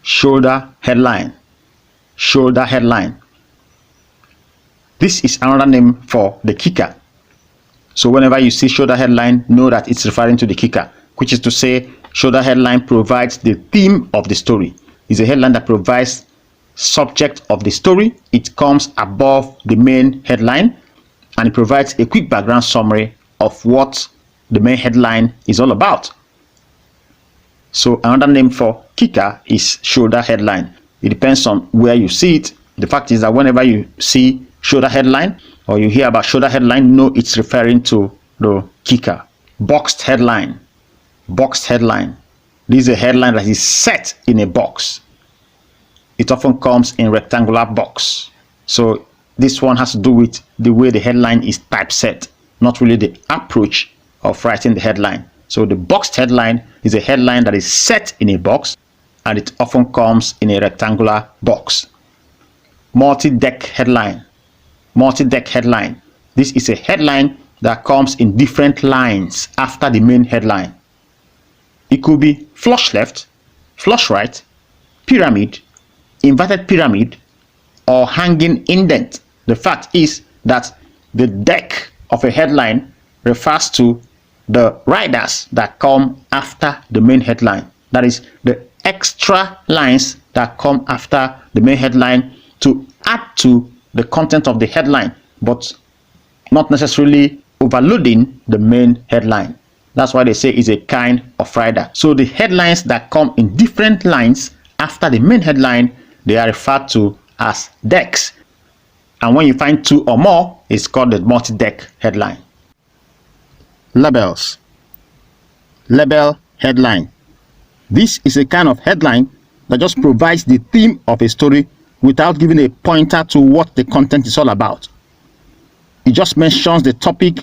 shoulder headline. Shoulder headline. This is another name for the kicker. So whenever you see shoulder headline, know that it's referring to the kicker, which is to say shoulder headline provides the theme of the story. It's a headline that provides subject of the story. It comes above the main headline and it provides a quick background summary of what the main headline is all about. So another name for kicker is shoulder headline. It depends on where you see it. The fact is that whenever you see shoulder headline or you hear about shoulder headline, know it's referring to the kicker. Boxed headline. Boxed headline. This is a headline that is set in a box. It often comes in rectangular box. So this one has to do with the way the headline is typeset, not really the approach of writing the headline. So the boxed headline is a headline that is set in a box and it often comes in a rectangular box. Multi-deck headline. Multi-deck headline. This is a headline that comes in different lines after the main headline. It could be flush left, flush right, pyramid, inverted pyramid, or hanging indent. The fact is that the deck of a headline refers to the riders that come after the main headline. That is the extra lines that come after the main headline to add to the content of the headline, but not necessarily overloading the main headline. That's why they say it's a kind of rider. So the headlines that come in different lines after the main headline, they are referred to as decks. And when you find two or more, it's called the multi-deck headline. Labels. Label headline. This is a kind of headline that just provides the theme of a story without giving a pointer to what the content is all about. It just mentions the topic,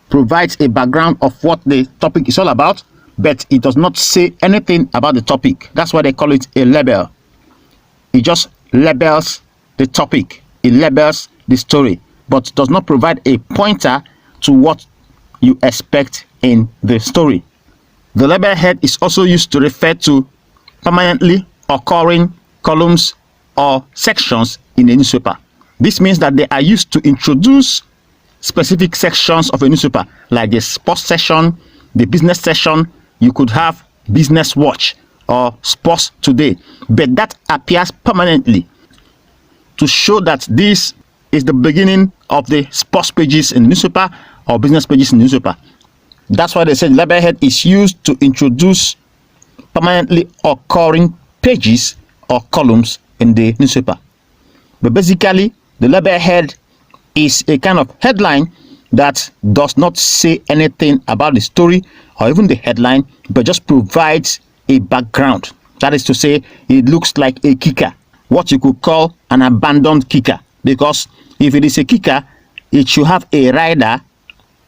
provides a background of what the topic is all about, but it does not say anything about the topic. That's why they call it a label. It just labels the topic, it labels the story, but does not provide a pointer to what you expect in the story. The label head is also used to refer to permanently occurring columns or sections in a newspaper. This means that they are used to introduce specific sections of a newspaper, like the sports section, the business section. You could have Business Watch or Sports Today, but that appears permanently to show that this is the beginning of the sports pages in the newspaper or business pages in the newspaper. That's why they said letterhead is used to introduce permanently occurring pages or columns in the newspaper. But basically, the letterhead is a kind of headline that does not say anything about the story or even the headline, but just provides a background. That is to say, it looks like a kicker, what you could call an abandoned kicker, because if it is a kicker, it should have a rider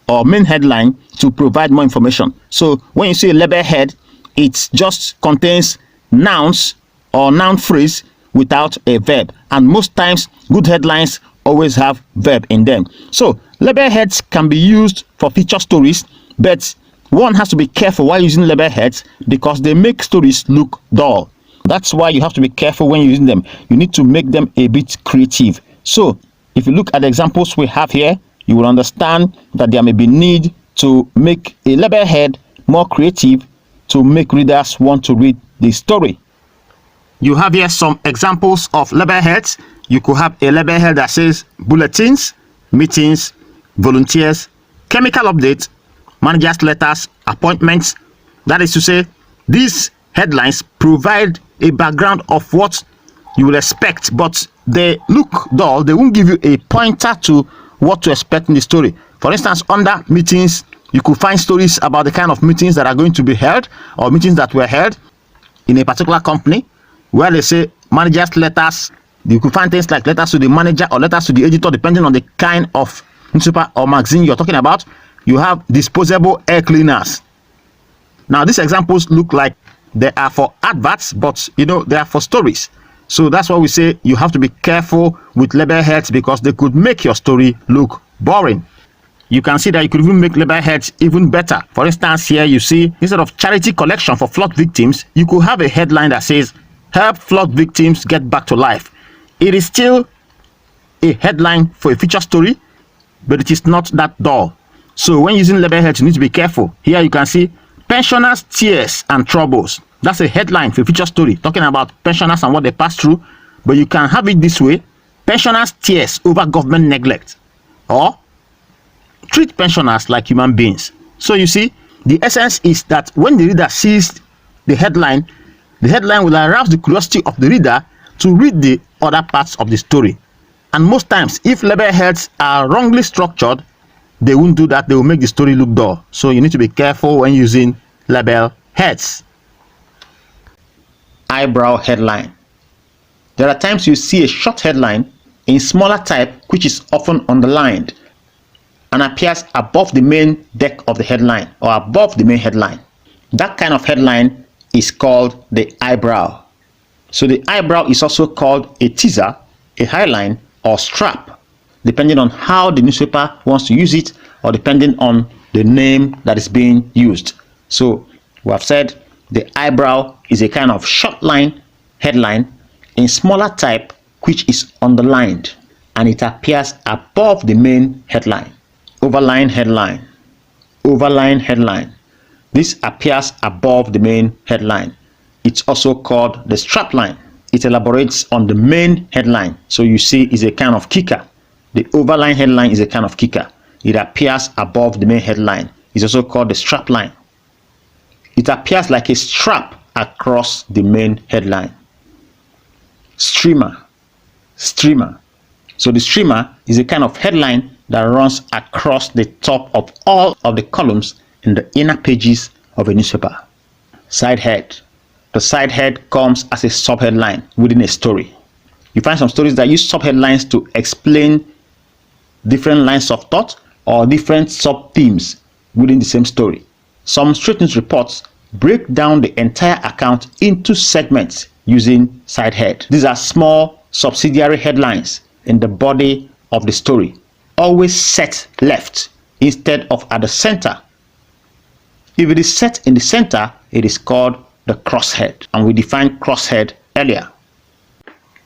or main headline to provide more information. So when you see a letterhead, it just contains nouns or noun phrase without a verb, and most times good headlines always have verb in them. So letterheads can be used for feature stories, but one has to be careful while using letterheads because they make stories look dull. That's why you have to be careful when using them. You need to make them a bit creative. So if you look at the examples we have here, you will understand that there may be need to make a letterhead more creative to make readers want to read the story. You have here some examples of letterheads. You could have a letterhead that says bulletins, meetings, volunteers, chemical updates, managers' letters, appointments. That is to say, these headlines provide a background of what you will expect, but they look dull. They won't give you a pointer to what to expect in the story. For instance, under meetings, you could find stories about the kind of meetings that are going to be held or meetings that were held in a particular company, where they say managers' letters. You could find things like letters to the manager or letters to the editor, depending on the kind of newspaper or magazine you're talking about. You have disposable air cleaners. Now, these examples look like they are for adverts, but you know, they are for stories. So that's why we say you have to be careful with letterheads because they could make your story look boring. You can see that you could even make letterheads even better. For instance, here you see, instead of charity collection for flood victims, you could have a headline that says help flood victims get back to life. It is still a headline for a feature story, but it is not that dull. So when using label heads, you need to be careful. Here you can see pensioners' tears and troubles. That's a headline for a feature story talking about pensioners and what they pass through. But you can have it this way: pensioners' tears over government neglect, or treat pensioners like human beings. So you see, the essence is that when the reader sees the headline will arouse the curiosity of the reader to read the other parts of the story. And most times, if label heads are wrongly structured, they won't do that. They will make the story look dull. So you need to be careful when using label heads. Eyebrow headline. There are times you see a short headline in smaller type which is often underlined and appears above the main deck of the headline or above the main headline. That kind of headline is called the eyebrow. So the eyebrow is also called a teaser, a highline, or strap, depending on how the newspaper wants to use it or depending on the name that is being used. So we have said the eyebrow is a kind of short line headline in smaller type which is underlined and it appears above the main headline. Overline headline. Overline headline. This appears above the main headline. It's also called the strap line. It elaborates on the main headline. So you see it's a kind of kicker. The overline headline is a kind of kicker. It appears above the main headline. It's also called the strap line. It appears like a strap across the main headline. Streamer. Streamer. So the streamer is a kind of headline that runs across the top of all of the columns in the inner pages of a newspaper. Side head. The side head comes as a subheadline within a story. You find some stories that use subheadlines to explain different lines of thought or different sub-themes within the same story. Some straight news reports break down the entire account into segments using side head. These are small subsidiary headlines in the body of the story, always set left instead of at the center. If it is set in the center, it is called the crosshead, and we defined crosshead earlier.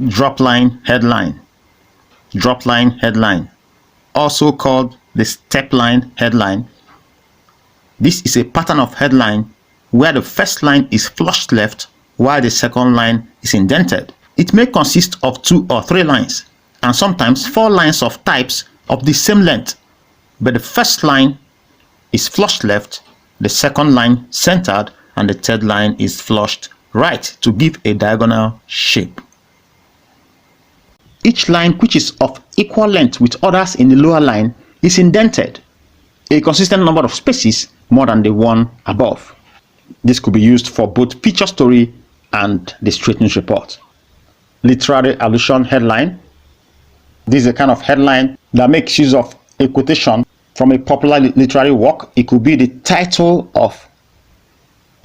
Dropline headline. Dropline headline, also called the step line headline. This is a pattern of headline where the first line is flushed left while the second line is indented. It may consist of 2 or 3 lines and sometimes 4 lines of types of the same length, but the first line is flushed left, the second line centered, and the third line is flushed right to give a diagonal shape. Each line which is of equal length with others in the lower line is indented, a consistent number of spaces more than the one above. This could be used for both feature story and the straight news report. Literary allusion headline. This is a kind of headline that makes use of a quotation from a popular literary work. It could be the title of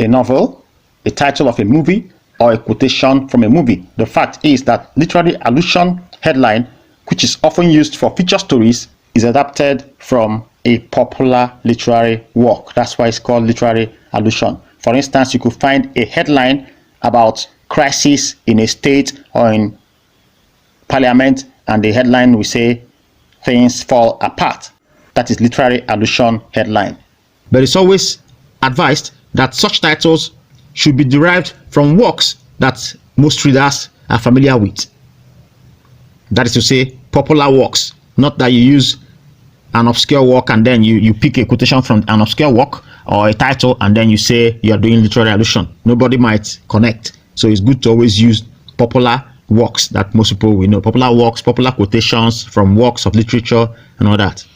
a novel, a title of a movie, or a quotation from a movie. The fact is that literary allusion headline, which is often used for feature stories, is adapted from a popular literary work. That's why it's called literary allusion. For instance, you could find a headline about crisis in a state or in parliament, and the headline will say things fall apart. That is literary allusion headline. But it's always advised that such titles should be derived from works that most readers are familiar with. That is to say, popular works, not that you use an obscure work and then you pick a quotation from an obscure work or a title and then you say you're doing literary allusion. Nobody might connect. So it's good to always use popular works that most people will know. Popular works, popular quotations from works of literature and all that.